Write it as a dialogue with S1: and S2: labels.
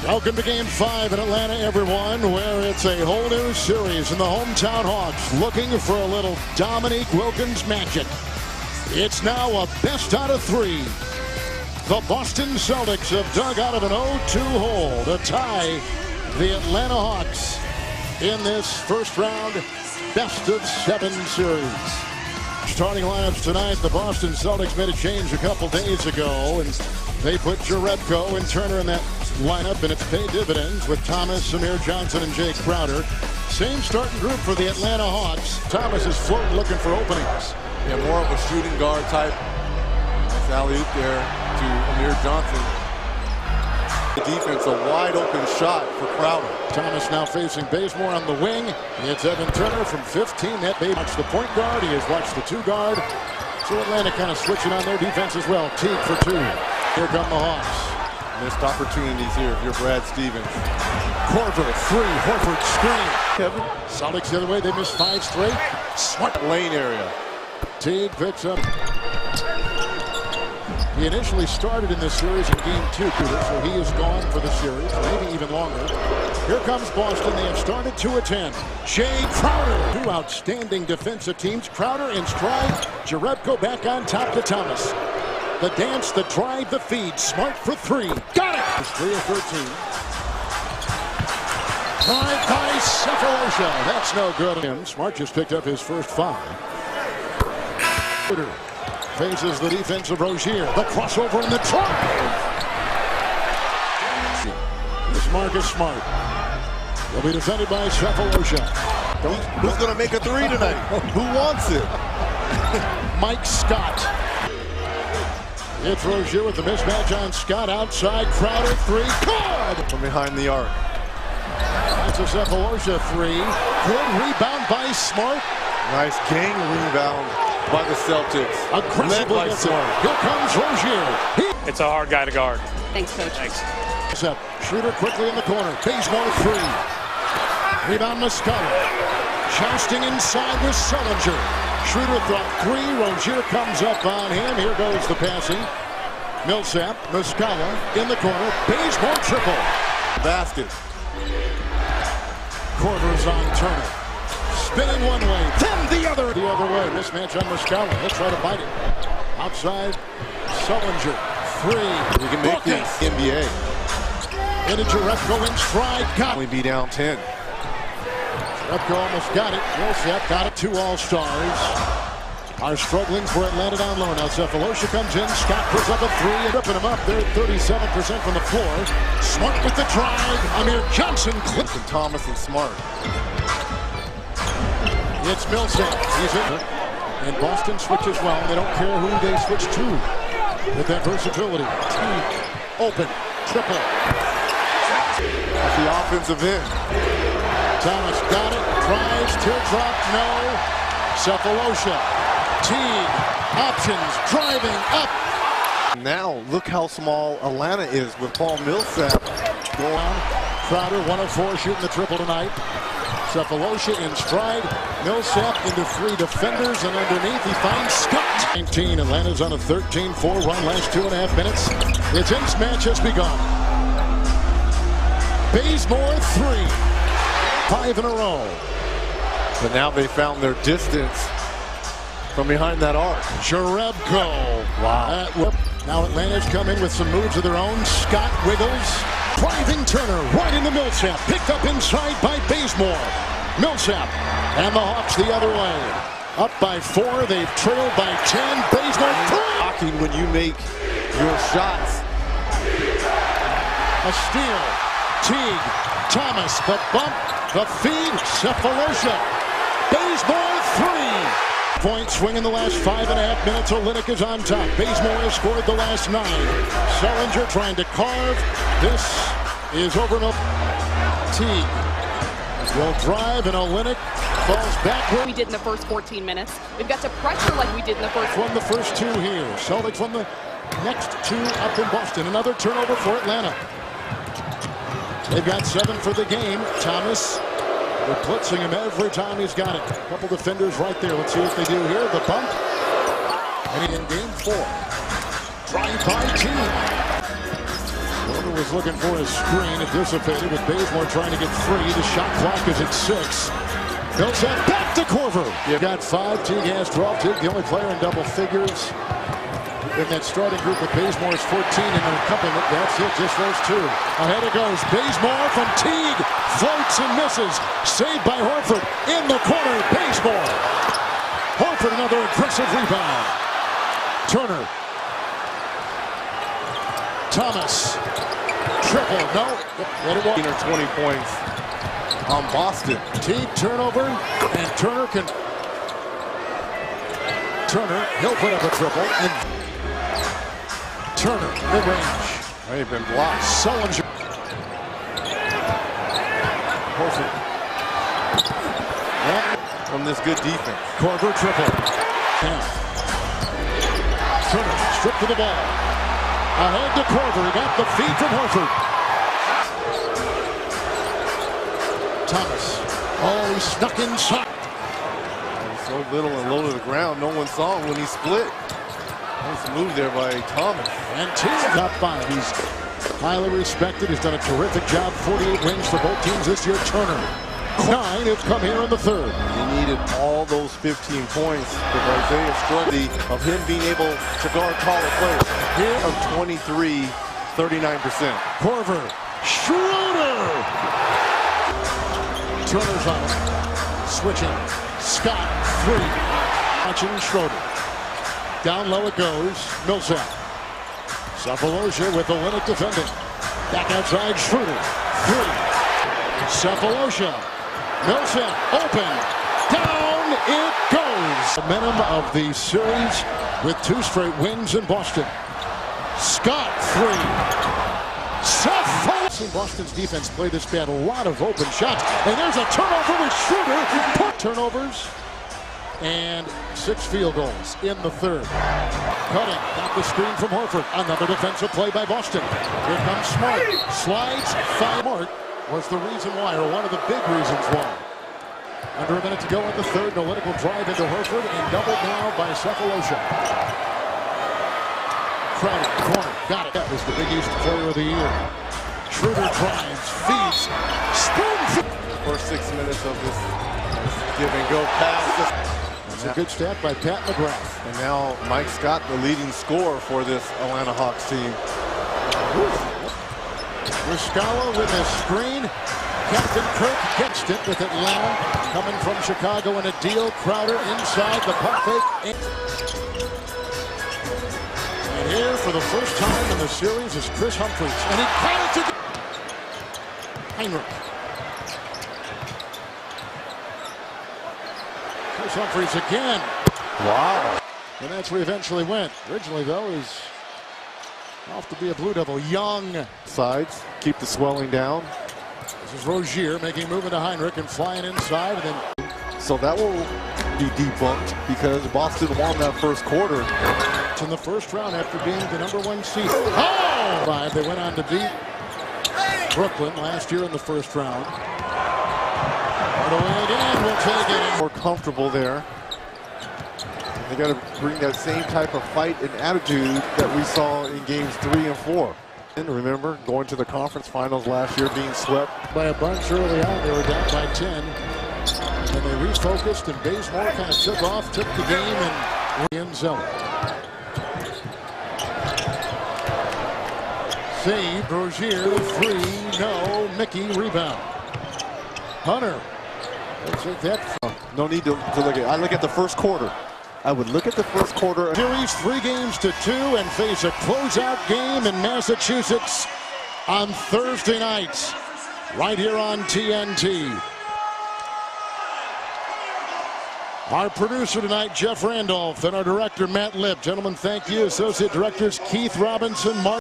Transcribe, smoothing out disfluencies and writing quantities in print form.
S1: Welcome to Game 5 in Atlanta, everyone, where it's a whole new series in the hometown Hawks looking for a little Dominique Wilkins magic. It's now a best out of 3. The Boston Celtics have dug out of an 0-2 hole to tie the Atlanta Hawks in this first round best of 7 series. Starting lineups tonight, the Boston Celtics made a change a couple days ago, and they put Jerebko and Turner in that lineup, and it's paid dividends with Thomas, Amir Johnson, and Jake Crowder. Same starting group for the Atlanta Hawks. Thomas is floating, looking for openings.
S2: Yeah, more of a shooting guard type. Nice alley-oop there to Amir Johnson. The defense, a wide open shot for Crowder.
S1: Thomas now facing Bazemore on the wing. It's Evan Turner from 15. That baby watched the point guard. He has watched the 2 guard. So Atlanta kind of switching on their defense as well. Teague for 2. Here come the Hawks.
S2: Missed opportunities here if you're Brad Stevens.
S1: Korver, 3. Horford screen. Kevin. Celtics the other way. They missed 5 straight.
S2: Smart lane area.
S1: Teague picks up. He initially started in this series in Game 2, so he is gone for the series, maybe even longer. Here comes Boston. They have started 2-10. Jay Crowder. 2 outstanding defensive teams. Crowder in stride. Jerebko back on top to Thomas. The dance, the drive, the feed. Smart for 3. Got it! It's 3 of 13. Drive by Cephalosha. That's no good. Smart just picked up his first 5. Faces the defense of Rozier. The crossover in the drive. It's Marcus Smart. Will be defended by Cephalosha.
S2: Who's going to make a 3 tonight? Who wants it?
S1: Mike Scott. It's Rozier with the mismatch on Scott. Outside, Crowder, 3. Good!
S2: From behind the arc.
S1: That's a Cephalosha 3. Good rebound by Smart.
S2: Nice gang rebound by the Celtics.
S1: Aggressively
S2: by Smart.
S1: Here comes Rozier.
S3: It's a hard guy to guard.
S4: Thanks, Coach.
S3: Thanks.
S1: Schroeder quickly in the corner. Bazemore 3. Rebound Muscala. Jousting inside with Sullinger. Schroeder thought 3. Rozier comes up on him. Here goes the passing. Millsap, Muscala in the corner. Bazemore triple.
S2: Basket.
S1: Korver's on Turner. Spinning one way, then the other. The other way. Mismatch on Muscala. He'll try to bite it. Outside, Sullinger. 3.
S2: You can make the NBA.
S1: Into Jerebko in stride. Got it.
S2: Only be down 10.
S1: Jerebko almost got it. Millsap got it. 2 All-Stars are struggling for Atlanta down low. Now Cephalosha comes in. Scott puts up a 3 and ripping him up. They're 37% from the floor. Smart with the drive. Amir Johnson clips.
S2: And Thomas and Smart.
S1: It's Millsap. He's in it. And Boston switches well. They don't care who they switch to. With that versatility. Open. Triple.
S2: At the offensive end.
S1: Thomas got it. Tries. Teardrop. No. Cephalosha. Teague. Options. Driving up.
S2: Now look how small Atlanta is with Paul Millsap.
S1: Go on. Crowder 1 of 4 shooting the triple tonight. Cephalosha in stride. Millsap into 3 defenders, and underneath he finds Scott. 19. Atlanta's on a 13-4 run last 2.5 minutes. Its inch match has begun. Bazemore 3. 5 in a row.
S2: But now they found their distance from behind that arc.
S1: Jerebko. Wow. Now Atlanta's come in with some moves of their own. Scott wiggles. Driving Turner right into Millsap. Picked up inside by Bazemore. Millsap and the Hawks the other way. Up by 4. They've trailed by 10. Bazemore.
S2: Blocking when you make your shots.
S1: A steal. Teague. Thomas. The bump. The feed. Cephalosha. Bazemore 3. Point swing in the last 5.5 minutes. Olynyk is on top. Bazemore has scored the last 9. Sullinger trying to carve. This is over to Teague. Will drive, and Olynyk falls backward.
S4: We did in the first 14 minutes. We've got to pressure like we did in the first.
S1: Won the first 2 here. Celtics won the next 2 up in Boston. Another turnover for Atlanta. They've got 7 for the game. Thomas. They're blitzing him every time he's got it. A couple defenders right there. Let's see what they do here. The bump. And in game 4. Drive by Teague. was looking for a screen. It dissipated with Bazemore trying to get free. The shot clock is at 6. Millsap back to Korver. You've got 5. Teague has 12. Teague, the only player in double figures in that starting group with Bazemore is 14 and an accompaniment. That's it, just those 2. Ahead it goes. Bazemore from Teague. Floats and misses. Saved by Horford. In the corner, Bazemore. Horford, another aggressive rebound. Turner. Thomas. Triple. No. Let it walk.
S2: 20 points on Boston.
S1: Teague turnover. And Turner can. Turner. He'll put up a triple. And Turner. Mid-range.
S2: They've been blocked.
S1: Sullinger. Horford.
S2: From this good defense.
S1: Korver triple. Turner stripped to the ball. Ahead to Korver. He got the feed from Horford. Thomas. Oh, he snuck inside.
S2: So little and low to the ground. No one saw him when he split. Nice move there by Thomas.
S1: And Teague top 5. He's highly respected. He's done a terrific job. 48 wins for both teams this year. Turner. 9 have come here in the 3rd.
S2: He needed all those 15 points because Isaiah struggled of him being able to guard taller players. Here of 23, 39%.
S1: Korver. Schroeder. Turner's on it. Switching. Scott. 3. Watching Schroeder. Down low it goes. Millsap. Cephalosha with the limit defending. Back outside Schroeder. 3. Cephalosha. Millsap open. Down it goes. Momentum of the series with 2 straight wins in Boston. Scott 3. Cephalosha. Boston's defense played this bad. A lot of open shots. And there's a turnover with Schroeder. Turnovers and 6 field goals in the 3rd. Cutting. Got the screen from Horford. Another defensive play by Boston. Here comes Smart. Slides. Smart was the reason why, or one of the big reasons why. Under a minute to go in the 3rd. Analytical drive into Horford and doubled now by Cephalosha. Crowder, corner, got it. That was the Big East Player of the Year. Schroeder drives, feeds, spoon.
S2: First 6 minutes of this give and go pass.
S1: That's a good stat by Pat McGrath.
S2: And now Mike Scott, the leading scorer for this Atlanta Hawks team.
S1: Muscala with a screen. Captain Kirk gets it with Atlanta. Coming from Chicago in a deal. Crowder inside the pump fake. And here for the first time in the series is Chris Humphries. And he carries it. Heinrich. Chris Humphries again.
S2: Wow.
S1: And that's where he eventually went. Originally, though, is off to be a Blue Devil. Young.
S2: Sides. Keep the swelling down.
S1: This is Rozier making a move into Heinrich and flying inside. And then
S2: so that will be debunked because Boston won that first quarter.
S1: It's in the first round after being the #1 seed. Oh! 5. They went on to beat Brooklyn last year in the first round. Hardaway again will take it.
S2: More comfortable there. They got to bring that same type of fight and attitude that we saw in games 3 and 4. And remember, going to the conference finals last year, being swept
S1: by a bunch early on. They were down by 10. And they refocused, and Bazemore kind of took off, took the game, and end zone. Save, Rozier, 3, no, Mickey, rebound. Hunter. Take that.
S2: No need to look at it. I look at the first quarter. I would look at the first quarter.
S1: Series 3 games to 2 and face a closeout game in Massachusetts on Thursday nights, right here on TNT. Our producer tonight, Jeff Randolph, and our director, Matt Lipp. Gentlemen, thank you. Associate Directors Keith Robinson, Mark